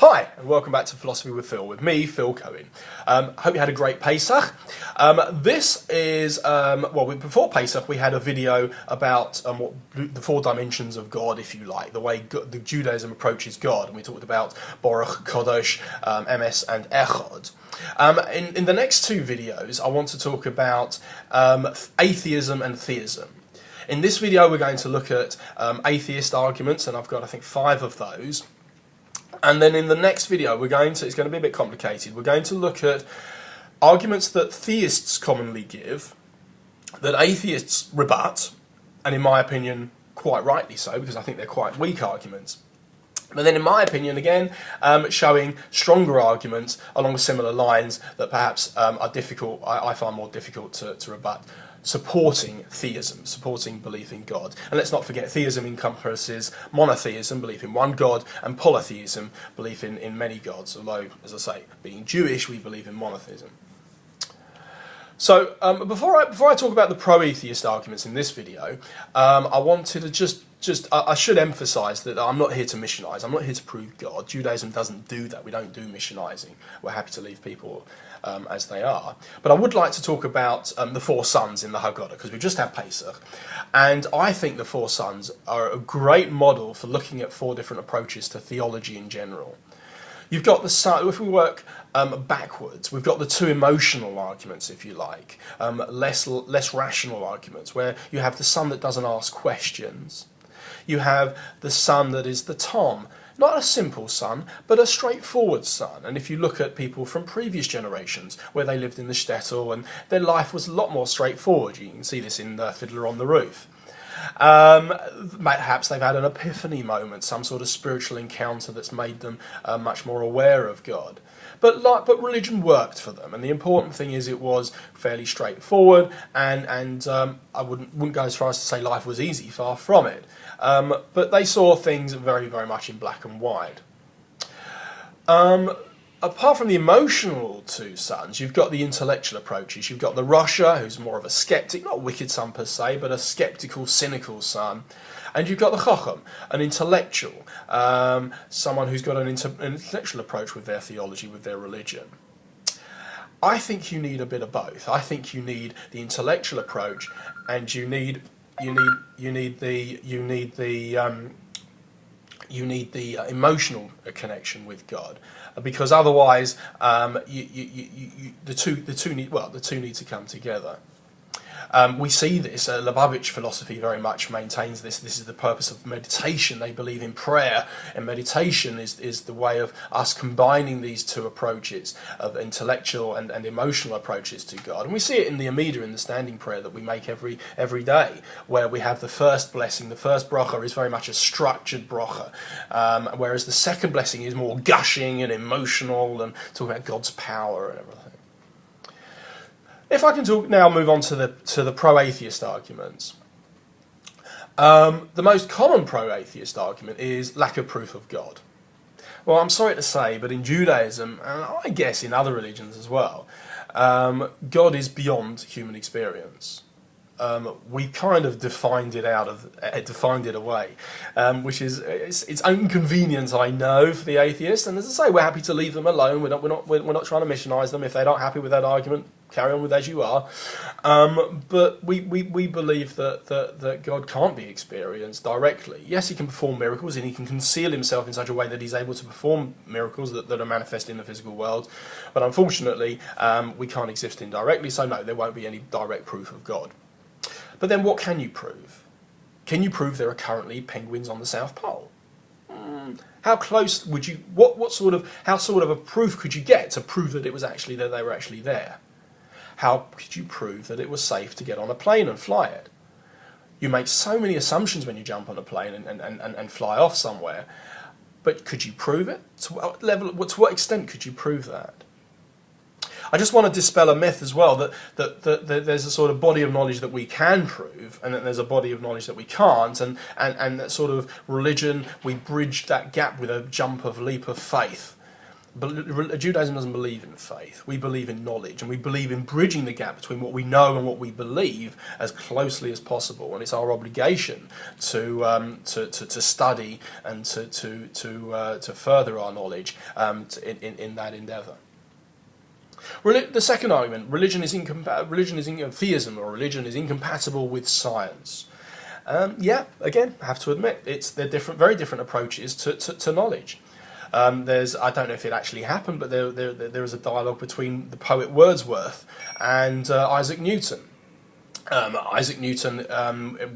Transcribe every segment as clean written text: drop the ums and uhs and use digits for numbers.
Hi, and welcome back to Philosophy with Phil, with me, Phil Cohen. Hope you had a great Pesach. This is, before Pesach we had a video about the four dimensions of God, if you like, the way the Judaism approaches God, and we talked about Baruch, Kodesh, Emes, and Echad. In the next two videos, I want to talk about atheism and theism. In this video, we're going to look at atheist arguments, and I've got, I think, 5 of those. And then in the next video, it's going to be a bit complicated. We're going to look at arguments that theists commonly give, that atheists rebut, and in my opinion, quite rightly so, because I think they're quite weak arguments. But then in my opinion, again, showing stronger arguments along similar lines that perhaps are difficult, I find more difficult to rebut, supporting theism, supporting belief in God. And let's not forget, theism encompasses monotheism, belief in one God, and polytheism, belief in many gods, although, as I say, being Jewish, we believe in monotheism. So, before I talk about the pro-atheist arguments in this video, I wanted to I should emphasise that I'm not here to missionise. I'm not here to prove God. Judaism doesn't do that. We don't do missionising. We're happy to leave people as they are. But I would like to talk about the 4 sons in the Haggadah, because we just had Pesach. And I think the 4 sons are a great model for looking at 4 different approaches to theology in general. You've got the son, if we work backwards, we've got the 2 emotional arguments, if you like, less rational arguments, where you have the son that doesn't ask questions. You have the son that is the Tom, not a simple son, but a straightforward son. And if you look at people from previous generations, where they lived in the shtetl and their life was a lot more straightforward, you can see this in Fiddler on the Roof. Perhaps they've had an epiphany moment, some sort of spiritual encounter that's made them much more aware of God. But religion worked for them, and the important thing is it was fairly straightforward, and I wouldn't go as far as to say life was easy, far from it. But they saw things very, very much in black and white. Apart from the emotional 2 sons, you've got the intellectual approaches. You've got the Rasha, who's more of a skeptic, not a wicked son per se, but a skeptical, cynical son. And you've got the Chacham, an intellectual, someone who's got an intellectual approach with their theology, with their religion. I think you need a bit of both. I think you need the intellectual approach, and you need the emotional connection with God, because otherwise the two need to come together. We see this. Lubavitch philosophy very much maintains this. This is the purpose of meditation. They believe in prayer, and meditation is the way of us combining these 2 approaches of intellectual and emotional approaches to God. And we see it in the Amidah, in the standing prayer that we make every day, where we have the first blessing. The first bracha is very much a structured bracha, whereas the second blessing is more gushing and emotional and talking about God's power and everything. If I can move on to the pro-atheist arguments. The most common pro-atheist argument is lack of proof of God. Well, I'm sorry to say, but in Judaism, and I guess in other religions as well, God is beyond human experience. We kind of defined it away, which is it's inconvenient, I know, for the atheist. And as I say, we're happy to leave them alone. We're not trying to missionise them. If they're not happy with that argument, carry on with as you are. But we believe that God can't be experienced directly. Yes, he can perform miracles, and he can conceal himself in such a way that he's able to perform miracles that are manifest in the physical world. But unfortunately, we can't exist indirectly, so no, there won't be any direct proof of God. But then what can you prove? Can you prove there are currently penguins on the South Pole? How close would you, how sort of a proof could you get to prove that it was actually there, they were actually there? How could you prove that it was safe to get on a plane and fly it? You make so many assumptions when you jump on a plane and fly off somewhere, but could you prove it? To what extent could you prove that? I just want to dispel a myth as well, that there's a sort of body of knowledge that we can prove, and that there's a body of knowledge that we can't, and that sort of religion, we bridge that gap with a leap of faith. Judaism doesn't believe in faith. We believe in knowledge, and we believe in bridging the gap between what we know and what we believe as closely as possible. And it's our obligation to study and to further our knowledge in that endeavour. The second argument: theism or religion is incompatible with science. Again, I have to admit, they're very different approaches to knowledge. I don't know if it actually happened, but there is a dialogue between the poet Wordsworth and Isaac Newton. Isaac Newton,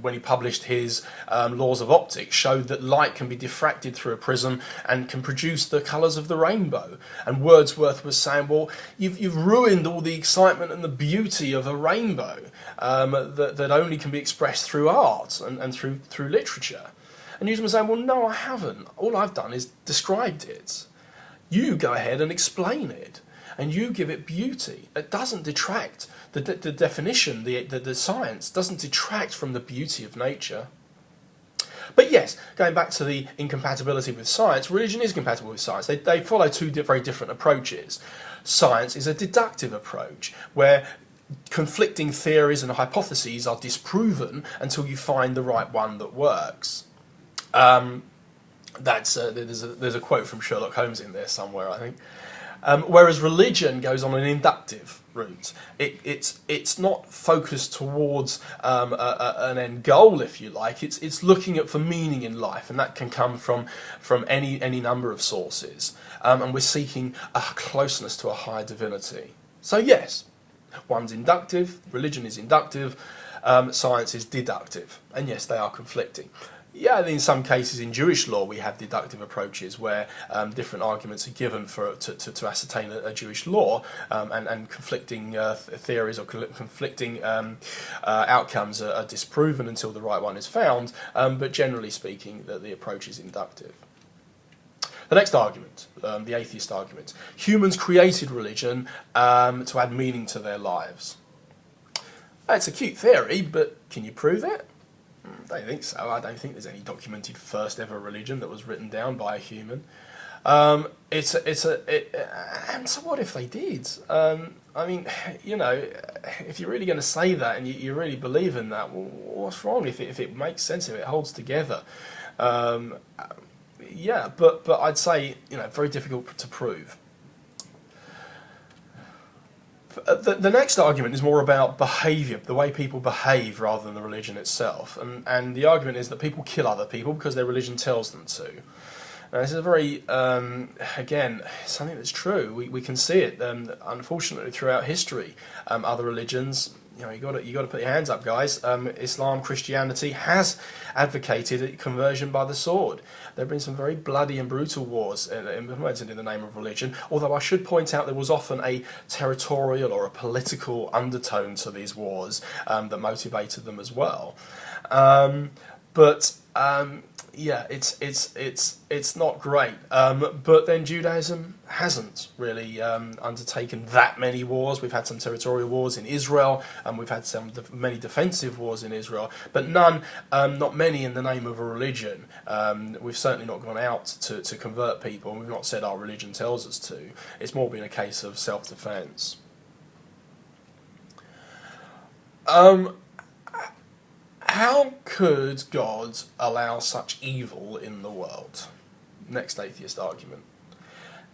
when he published his laws of optics, showed that light can be diffracted through a prism and can produce the colours of the rainbow. And Wordsworth was saying, well, you've ruined all the excitement and the beauty of a rainbow that only can be expressed through art and through literature. And Newton was saying, well, no, I haven't. All I've done is described it. You go ahead and explain it, and you give it beauty. It doesn't detract. The definition, the science, doesn't detract from the beauty of nature. But yes, going back to the incompatibility with science, religion is compatible with science. They follow two very different approaches. Science is a deductive approach, where conflicting theories and hypotheses are disproven until you find the right one that works. There's a quote from Sherlock Holmes in there somewhere, I think. Whereas religion goes on an inductive route. It's not focused towards an end goal, if you like. It's looking for meaning in life, and that can come from any number of sources. And we're seeking a closeness to a higher divinity. So yes, one's inductive, religion is inductive, science is deductive, and yes, they are conflicting. Yeah, in some cases in Jewish law we have deductive approaches where different arguments are given to ascertain a Jewish law, and conflicting theories or conflicting outcomes are disproven until the right one is found, but generally speaking the approach is inductive. The next argument, the atheist argument: humans created religion to add meaning to their lives. It's a cute theory, but can you prove it? I don't think so. I don't think there's any documented first ever religion that was written down by a human. And so what if they did? I mean, you know, if you're really going to say that and you really believe in that, well, what's wrong if it makes sense, if it holds together? Yeah, but I'd say, you know, very difficult to prove. The next argument is more about behaviour, the way people behave rather than the religion itself. And the argument is that people kill other people because their religion tells them to. Now, this is a very, again, something that's true. We can see it, unfortunately, throughout history. Other religions, you know, you got to put your hands up, guys. Islam, Christianity has advocated conversion by the sword. There have been some very bloody and brutal wars implemented in the name of religion, although I should point out there was often a territorial or a political undertone to these wars that motivated them as well. Yeah, it's not great. But then Judaism hasn't really undertaken that many wars. We've had some territorial wars in Israel, and we've had many defensive wars in Israel, but none, not many in the name of a religion. We've certainly not gone out to convert people, and we've not said our religion tells us to. It's more been a case of self-defense. How could God allow such evil in the world? Next atheist argument.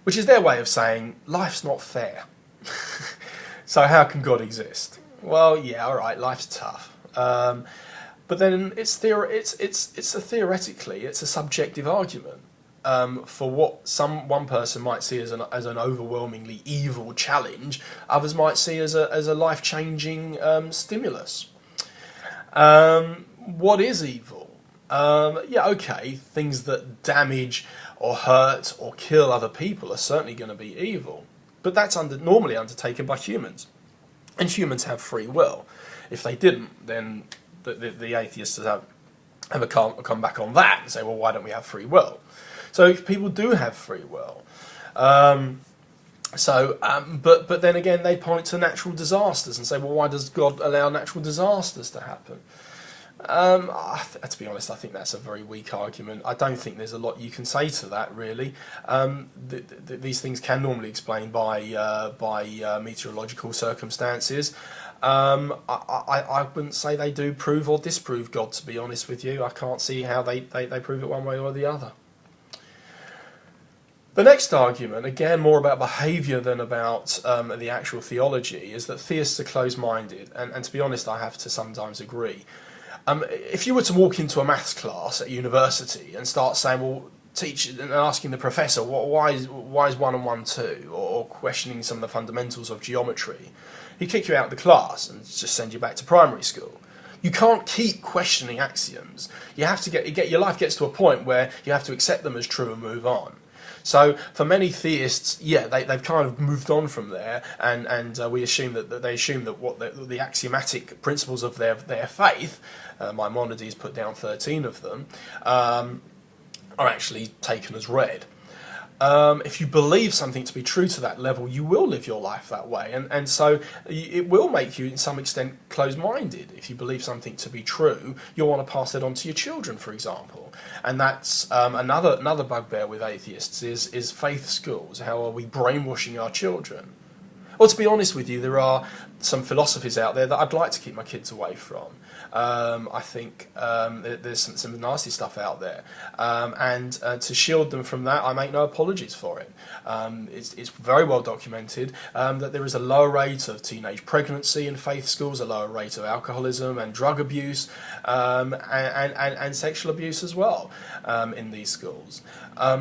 Which is their way of saying, life's not fair. So how can God exist? Well, yeah, all right, life's tough. But then it's theoretically, it's a subjective argument. For what one person might see as an overwhelmingly evil challenge, others might see as a life-changing stimulus. What is evil? Yeah, okay, things that damage or hurt or kill other people are certainly going to be evil. But that's normally undertaken by humans. And humans have free will. If they didn't, then the atheists have come back on that and say, well, why don't we have free will? So people do have free will. But then again, they point to natural disasters and say, well, why does God allow natural disasters to happen? To be honest, I think that's a very weak argument. I don't think there's a lot you can say to that, really. These things can normally explain by meteorological circumstances. I wouldn't say they do prove or disprove God, to be honest with you. I can't see how they prove it one way or the other. The next argument, again more about behaviour than about the actual theology, is that theists are closed-minded, and to be honest I have to sometimes agree. If you were to walk into a maths class at university and start saying, well, and asking the professor, why is 1 and 1 2, or questioning some of the fundamentals of geometry, he'd kick you out of the class and just send you back to primary school. You can't keep questioning axioms. You have to your life gets to a point where you have to accept them as true and move on. So for many theists, yeah, they've kind of moved on from there, and we assume that they assume that what the axiomatic principles of their faith, Maimonides put down 13 of them, are actually taken as read. If you believe something to be true to that level, you will live your life that way, and so it will make you, in some extent, closed-minded. If you believe something to be true, you'll want to pass it on to your children, for example. And that's another bugbear with atheists is faith schools. How are we brainwashing our children? Well, to be honest with you, there are some philosophies out there that I'd like to keep my kids away from. I think there's some nasty stuff out there, and to shield them from that, I make no apologies for it. It's very well documented that there is a lower rate of teenage pregnancy in faith schools, a lower rate of alcoholism and drug abuse, and sexual abuse as well in these schools.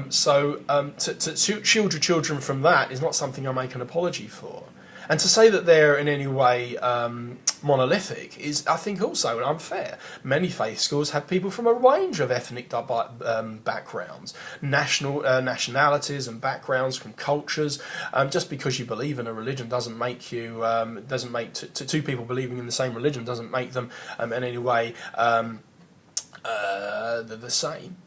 So to shield your children from that is not something I make an apology for. And to say that they're in any way monolithic is, I think, also unfair. Many faith schools have people from a range of ethnic backgrounds, nationalities and backgrounds, from cultures. Just because you believe in a religion doesn't make you two people believing in the same religion doesn't make them in any way the same.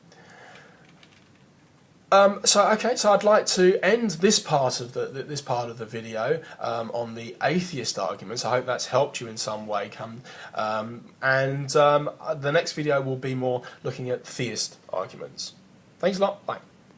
So I'd like to end this part of the video on the atheist arguments. I hope that's helped you in some way. The next video will be more looking at theist arguments. Thanks a lot. Bye.